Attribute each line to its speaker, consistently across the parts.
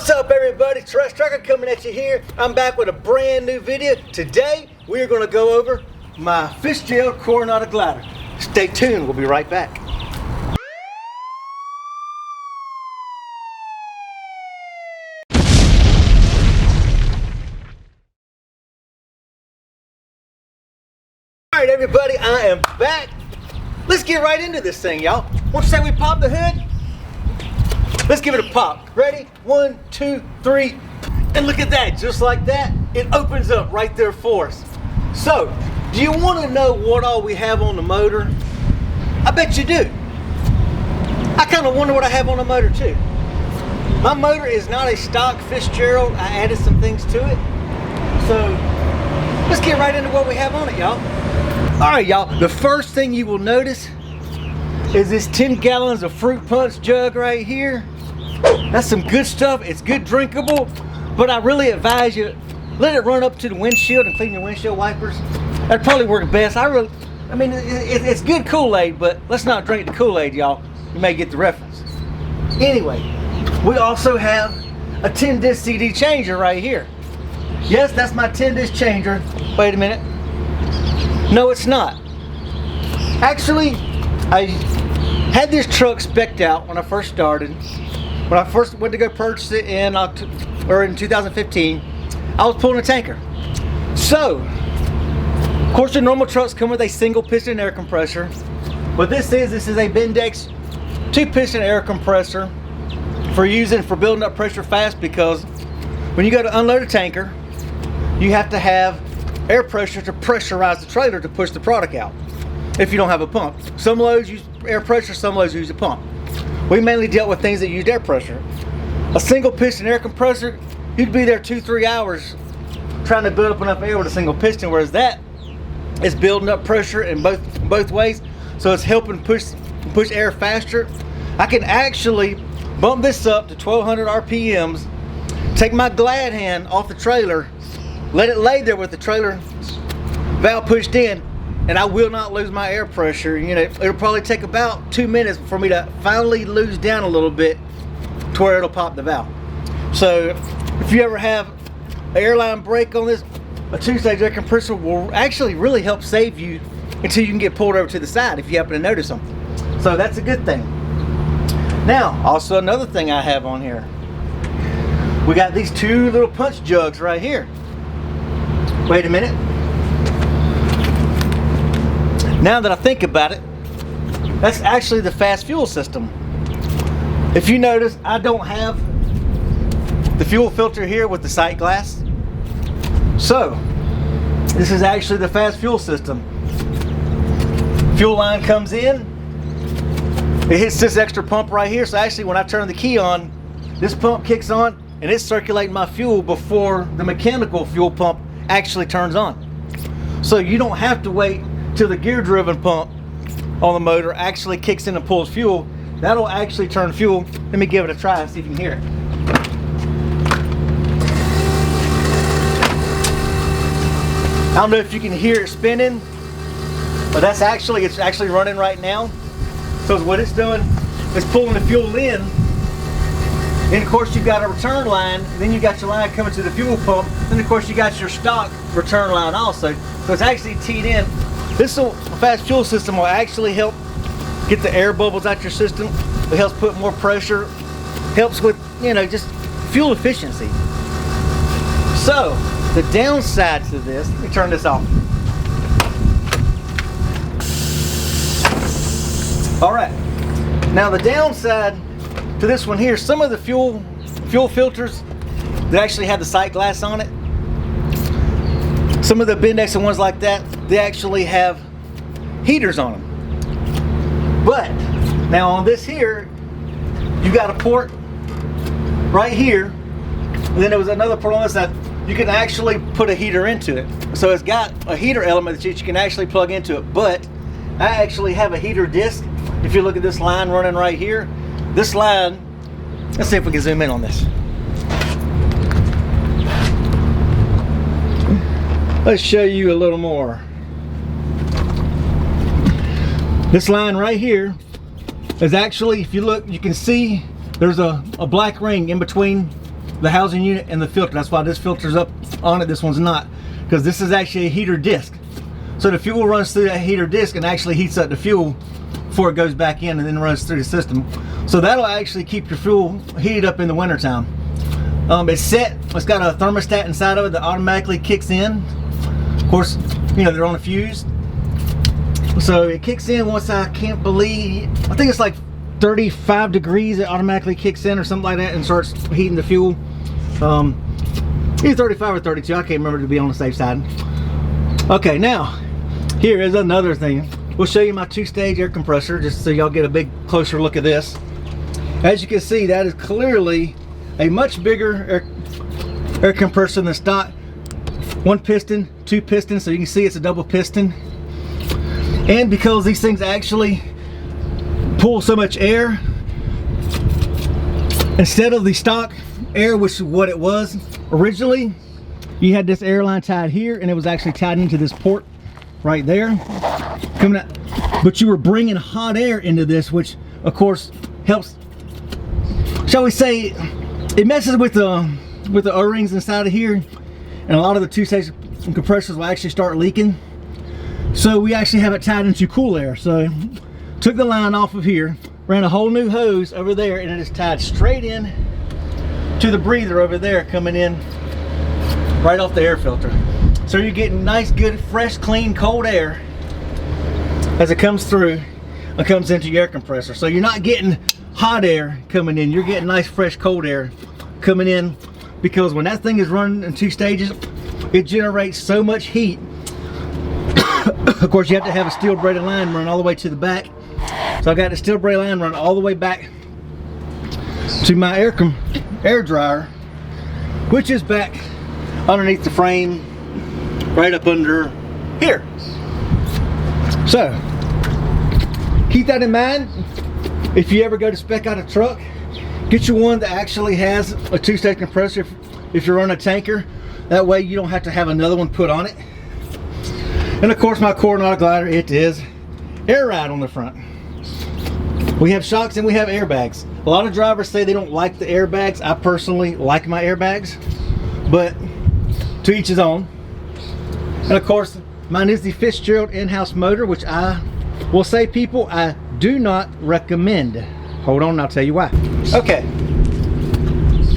Speaker 1: What's up everybody, Trash Trucker coming at you here. I'm back with a brand new video. Today we are going to go over my Fitzgerald Coronado Glider. Stay tuned, we'll be right back. Alright everybody, I am back. Let's get right into this thing, y'all. What you say we pop the hood? Let's give it a pop. Ready? 1, 2, 3. And look at that, just like that, it opens up right there for us. So, do you want to know what all we have on the motor? I bet you do. I kind of wonder what I have on the motor too. My motor is not a stock Fitzgerald. I added some things to it. So, let's get right into what we have on it, y'all. Alright, y'all, the first thing you will notice is this 10 gallons of fruit punch jug right here. That's some good stuff. It's good drinkable, but I really advise you let it run up to the windshield and clean your windshield wipers. That'd probably work best. I mean, it's good Kool-Aid, but let's not drink the Kool-Aid, y'all. You may get the reference. Anyway, we also have a 10-disc CD changer right here. Yes, that's my 10-disc changer. Wait a minute. No, it's not. Actually, I had this truck specced out when I first started. When I first went to go purchase it in 2015, I was pulling a tanker. So, of course the normal trucks come with a single piston air compressor. What this is a Bendix 2-piston air compressor for building up pressure fast, because when you go to unload a tanker, you have to have air pressure to pressurize the trailer to push the product out if you don't have a pump. Some loads use air pressure, some loads use a pump. We mainly dealt with things that used air pressure. A single piston air compressor, you'd be there 2-3 hours trying to build up enough air with a single piston, whereas that is building up pressure in both ways, so it's helping push air faster. I can actually bump this up to 1200 RPMs, take my glad hand off the trailer, let it lay there with the trailer valve pushed in, and I will not lose my air pressure. You know, it'll probably take about 2 minutes for me to finally lose down a little bit to where it'll pop the valve. So if you ever have an airline brake on this, a 2-stage air compressor will actually really help save you until you can get pulled over to the side if you happen to notice something. So that's a good thing. Now, also another thing I have on here, we got these 2 little punch jugs right here. Wait a minute. Now that I think about it, that's actually the fast fuel system. If you notice, I don't have the fuel filter here with the sight glass. So, this is actually the fast fuel system. Fuel line comes in, it hits this extra pump right here. So actually when I turn the key on, this pump kicks on and it's circulating my fuel before the mechanical fuel pump actually turns on. So you don't have to wait till the gear driven pump on the motor actually kicks in and pulls fuel. That'll actually turn fuel. Let me give it a try and see if you can hear it. I don't know if you can hear it spinning, but it's actually running right now. So what it's doing is pulling the fuel in. And of course you've got a return line, and then you got your line coming to the fuel pump, and of course you got your stock return line also. So it's actually teed in. This fast fuel system will actually help get the air bubbles out your system. It helps put more pressure, helps with, you know, just fuel efficiency. So the downside to this, let me turn this off. All right, now the downside to this one here, some of the fuel filters that actually have the sight glass on it, some of the Bendix and ones like that, they actually have heaters on them. But now on this here, you got a port right here, and then there was another port on this side. You can actually put a heater into it. So it's got a heater element that you can actually plug into it. But I actually have a heater disc. If you look at this line running right here, this line, let's see if we can zoom in on this. Let's show you a little more. This line right here is actually, if you look, you can see there's a black ring in between the housing unit and the filter. That's why this filter's up on it, this one's not, because this is actually a heater disc. So the fuel runs through that heater disc and actually heats up the fuel before it goes back in and then runs through the system. So that'll actually keep your fuel heated up in the wintertime. It's set, it's got a thermostat inside of it that automatically kicks in. Of course, you know, they're on a fuse. So it kicks in once, I can't believe, I think it's like 35 degrees, it automatically kicks in or something like that and starts heating the fuel. Either 35 or 32, I can't remember, to be on the safe side. Okay, now, here is another thing. We'll show you my 2-stage air compressor just so y'all get a big closer look at this. As you can see, that is clearly a much bigger air compressor than stock. 1 piston, 2 pistons, so you can see it's a double piston. And because these things actually pull so much air, instead of the stock air, which is what it was originally, you had this air line tied here and it was actually tied into this port right there coming out, but you were bringing hot air into this, which of course helps, shall we say, it messes with the O-rings inside of here, and a lot of the 2-stage compressors will actually start leaking. So we actually have it tied into cool air. So took the line off of here, ran a whole new hose over there, and it is tied straight in to the breather over there coming in right off the air filter. So you're getting nice, good, fresh, clean, cold air as it comes through and comes into your air compressor. So you're not getting hot air coming in, you're getting nice, fresh, cold air coming in, because when that thing is running in 2 stages, it generates so much heat. Of course, you have to have a steel braided line run all the way to the back. So I got the steel braided line run all the way back to my air dryer, which is back underneath the frame, right up under here. So keep that in mind. If you ever go to spec out a truck, get you one that actually has a 2-stage compressor if you're running a tanker. That way you don't have to have another one put on it. And of course, my Coronado Glider, it is air ride on the front. We have shocks and we have airbags. A lot of drivers say they don't like the airbags. I personally like my airbags, but to each his own. And of course, mine is the Fitzgerald in-house motor, which I will say, people, I do not recommend. Hold on, I'll tell you why. Okay,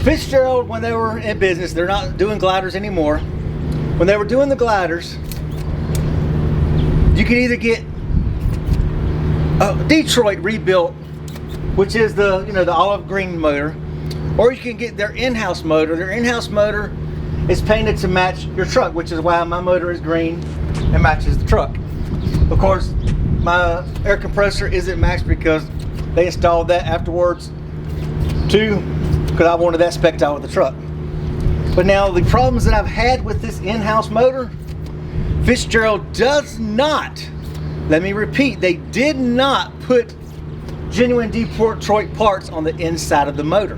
Speaker 1: Fitzgerald, when they were in business, they're not doing gliders anymore. When they were doing the gliders, you could either get Detroit rebuilt, which is the, you know, the olive green motor, or you can get their in-house motor. Their in-house motor is painted to match your truck, which is why my motor is green and matches the truck. Of course, my air compressor isn't matched because they installed that afterwards too, because I wanted that spec'd out with the truck. But now the problems that I've had with this in-house motor, Fitzgerald does not, let me repeat, they did not put genuine Detroit parts on the inside of the motor.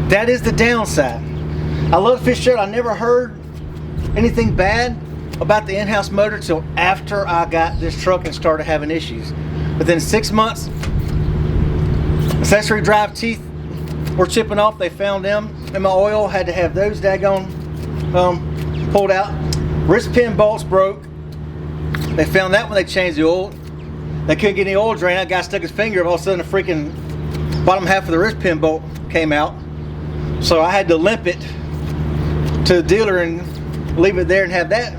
Speaker 1: That is the downside. I love Fitzgerald. I never heard anything bad about the in-house motor till after I got this truck and started having issues. Within 6 months, accessory drive teeth were chipping off. They found them, and my oil had to have those daggone pulled out. Wrist pin bolts broke. They found that when they changed the oil. They couldn't get any oil drain. That guy stuck his finger, all of a sudden the freaking bottom half of the wrist pin bolt came out. So I had to limp it to the dealer and leave it there and have that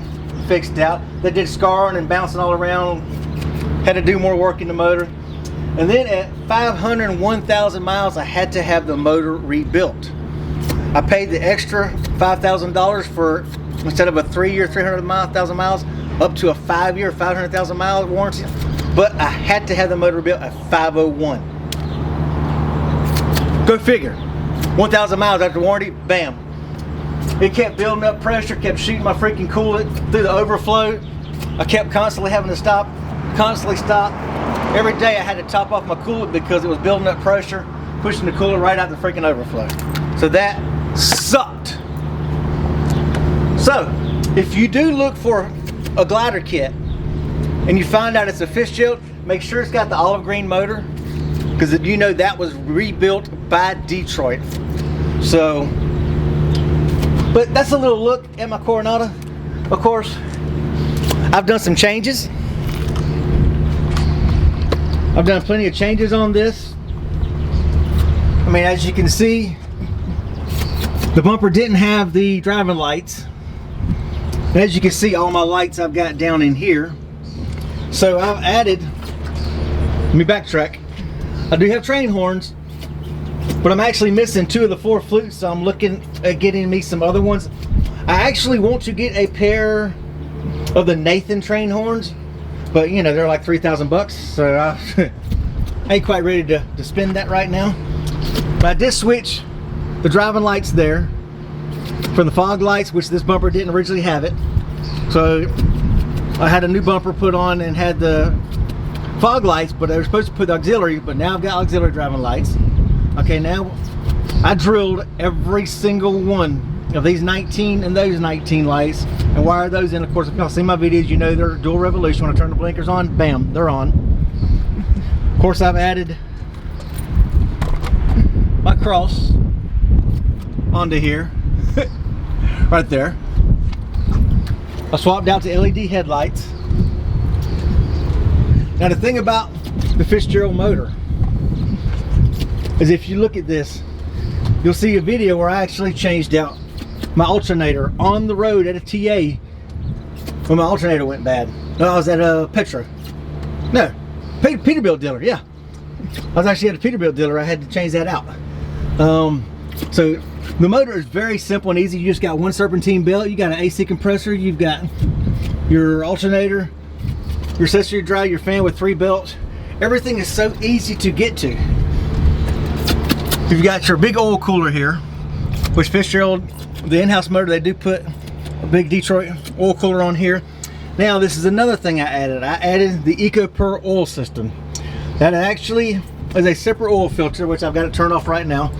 Speaker 1: fixed out. They did scarring and bouncing all around. Had to do more work in the motor. And then at 501,000 miles, I had to have the motor rebuilt. I paid the extra $5,000 for, instead of a 3-year, 300,000 miles, up to a 5-year, 500,000 mile warranty. But I had to have the motor rebuilt at 501. Go figure. 1,000 miles after warranty, bam. It kept building up pressure, kept shooting my freaking coolant through the overflow. I kept constantly having to stop, constantly stop. Every day I had to top off my coolant because it was building up pressure, pushing the coolant right out the freaking overflow. So that sucked. So, if you do look for a glider kit and you find out it's a Fitzgerald, make sure it's got the olive green motor, because you know that was rebuilt by Detroit. So But that's a little look at my Coronado. Of course, I've done some changes. I've done plenty of changes on this. I mean, as you can see, the bumper didn't have the driving lights. And as you can see, all my lights I've got down in here. So I've added, let me backtrack. I do have train horns, but I'm actually missing 2 of the 4 flutes, so I'm looking at getting me some other ones. I actually want to get a pair of the Nathan train horns, but you know, they're like 3,000 bucks, so I ain't quite ready to spend that right now. But I did switch the driving lights there from the fog lights, which this bumper didn't originally have it. So I had a new bumper put on and had the fog lights, but they were supposed to put the auxiliary, but now I've got auxiliary driving lights. Okay, now I drilled every single one of these 19 and those 19 lights and wired those in. Of course, if y'all see my videos, you know they're dual revolution. When I turn the blinkers on, bam, they're on. Of course, I've added my cross onto here, right there. I swapped out to LED headlights. Now the thing about the Fitzgerald motor is, if you look at this, you'll see a video where I actually changed out my alternator on the road at a TA when my alternator went bad. No, I was at a Peterbilt dealer, yeah. I was actually at a Peterbilt dealer. I had to change that out. So the motor is very simple and easy. You just got one serpentine belt, you got an AC compressor, you've got your alternator, your accessory drive, your fan with 3 belts. Everything is so easy to get to. You've got your big oil cooler here, which Fitzgerald, the in-house motor, they do put a big Detroit oil cooler on here. Now this is another thing I added. I added the EcoPur oil system. That actually is a separate oil filter, which I've got it turned off right now.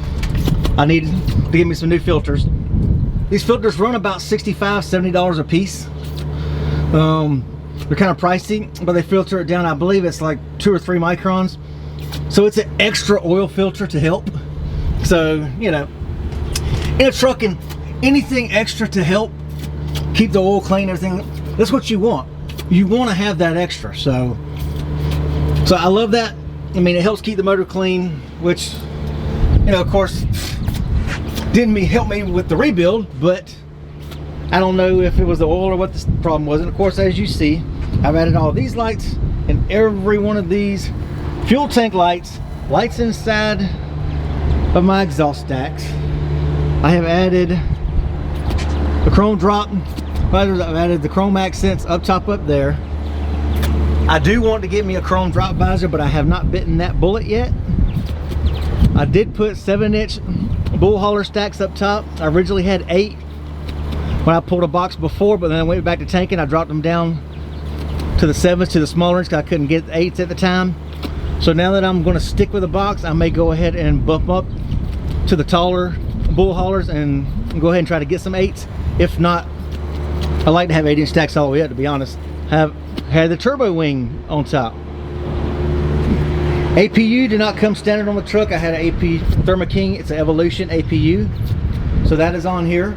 Speaker 1: I need to get me some new filters. These filters run about $65, $70 a piece. They're kind of pricey, but they filter it down. I believe it's like 2 or 3 microns. So it's an extra oil filter to help. So, you know, in a truck, and anything extra to help keep the oil clean, everything, that's what you want. You want to have that extra. So I love that. I mean, it helps keep the motor clean, which, you know, of course, didn't help me with the rebuild, but I don't know if it was the oil or what the problem was. And of course, as you see, I've added all these lights and every one of these fuel tank lights, lights inside of my exhaust stacks. I have added the chrome drop. I've added the chrome accents up top up there. I do want to get me a chrome drop visor, but I have not bitten that bullet yet. I did put 7-inch bull hauler stacks up top. I originally had 8 when I pulled a box before, but then I went back to tanking. I dropped them down to the 7s, to the smaller ones, because I couldn't get 8s at the time. So now that I'm going to stick with the box, I may go ahead and bump up to the taller bull haulers and go ahead and try to get some 8s. If not, I like to have 8-inch stacks all the way up, to be honest. Had the turbo wing on top. APU did not come standard on the truck. I had an AP Thermo King. It's an Evolution APU, so that is on here.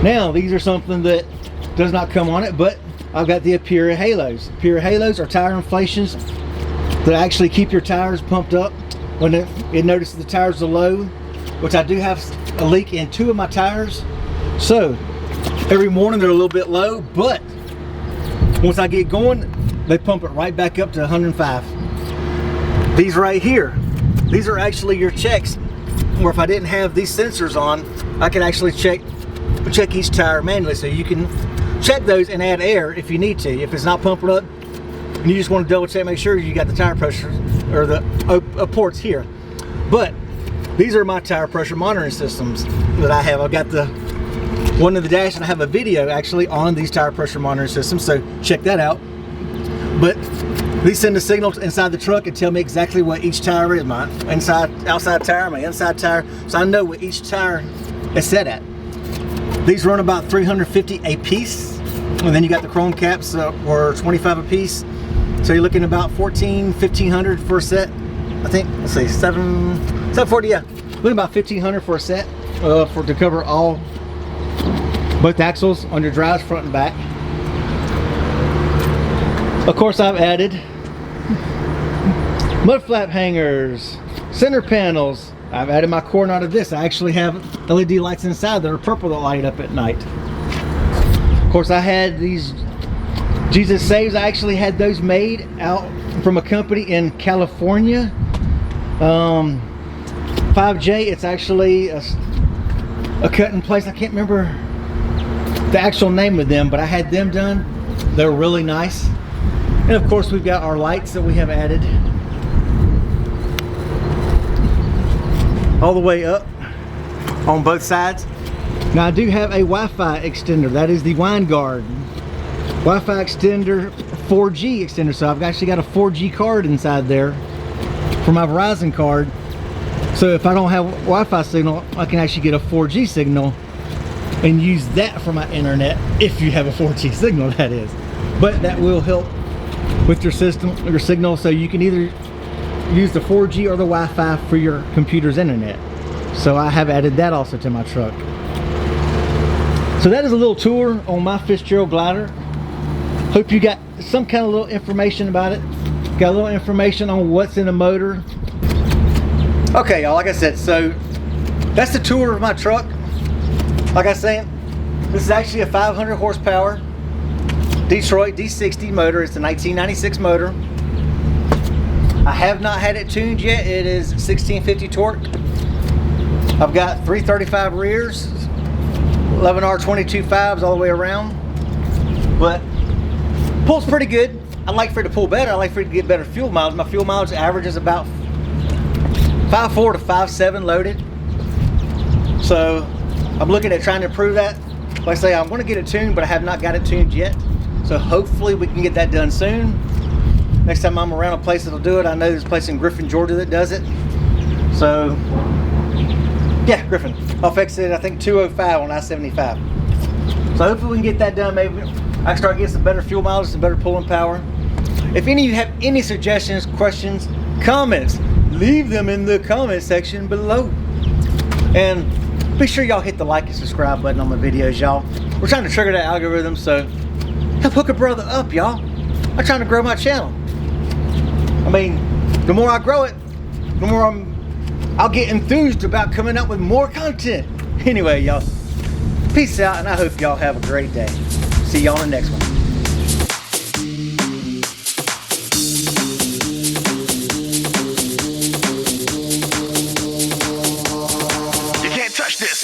Speaker 1: Now these are something that does not come on it, but I've got the Apira Halos. Apira Halos are tire inflations that actually keep your tires pumped up when it notices the tires are low, which I do have a leak in 2 of my tires. So every morning they're a little bit low, but once I get going, they pump it right back up to 105. These right here, these are actually your checks, where if I didn't have these sensors on, I could actually check each tire manually. So you can check those and add air if you need to. If it's not pumping up and you just want to double check, make sure you got the tire pressure or the ports here. But these are my tire pressure monitoring systems that I have. I've got the one in the dash, and I have a video actually on these tire pressure monitoring systems, so check that out. But these send the signals inside the truck and tell me exactly what each tire is, my outside tire, my inside tire, so I know what each tire is set at. These run about $350 a piece, and then you got the chrome caps or $25 a piece, so you're looking at about $1,400, $1,500 for a set. I think, let's see, $740, yeah, looking about $1,500 for a set to cover both axles on your drives, front and back. Of course, I've added mud flap hangers, center panels. I've added my Coronado disc. I actually have LED lights inside that are purple that light up at night. Of course, I had these Jesus Saves. I actually had those made out from a company in California. 5J, it's actually a cut in place. I can't remember the actual name of them, but I had them done. They're really nice. And of course, we've got our lights that we have added all the way up on both sides. Now I do have a Wi-Fi extender. That is the Winegard Wi-Fi extender, 4G extender. So I've actually got a 4G card inside there for my Verizon card. So if I don't have Wi-Fi signal, I can actually get a 4G signal and use that for my internet, if you have a 4G signal, that is. But that will help with your system, your signal, so you can either use the 4G or the Wi-Fi for your computer's internet. So I have added that also to my truck. So that is a little tour on my Fitzgerald glider. Hope you got some kind of little information about it. Got a little information on what's in the motor. Okay, y'all, like I said, so that's the tour of my truck. Like I said, this is actually a 500 horsepower Detroit D60 motor. It's a 1996 motor. I have not had it tuned yet. It is 1650 torque. I've got 335 rears, 11R 22.5s all the way around. But pulls pretty good. I'd like for it to pull better. I'd like for it to get better fuel mileage. My fuel mileage average is about 5.4 to 5.7 loaded. So I'm looking at trying to improve that. Like I say, I'm going to get it tuned, but I have not got it tuned yet. So hopefully we can get that done soon. Next time I'm around a place that'll do it. I know there's a place in Griffin, Georgia that does it. So yeah, Griffin. Off exit, I think 205 on I-75. So hopefully we can get that done. Maybe I can start getting some better fuel mileage, some better pulling power. If any of you have any suggestions, questions, comments, leave them in the comment section below. And be sure y'all hit the like and subscribe button on my videos, y'all. We're trying to trigger that algorithm, so help hook a brother up, y'all. I'm trying to grow my channel. I mean, the more I grow it, the more I'll get enthused about coming up with more content. Anyway, y'all, peace out, and I hope y'all have a great day. See y'all in the next one.
Speaker 2: Touch this.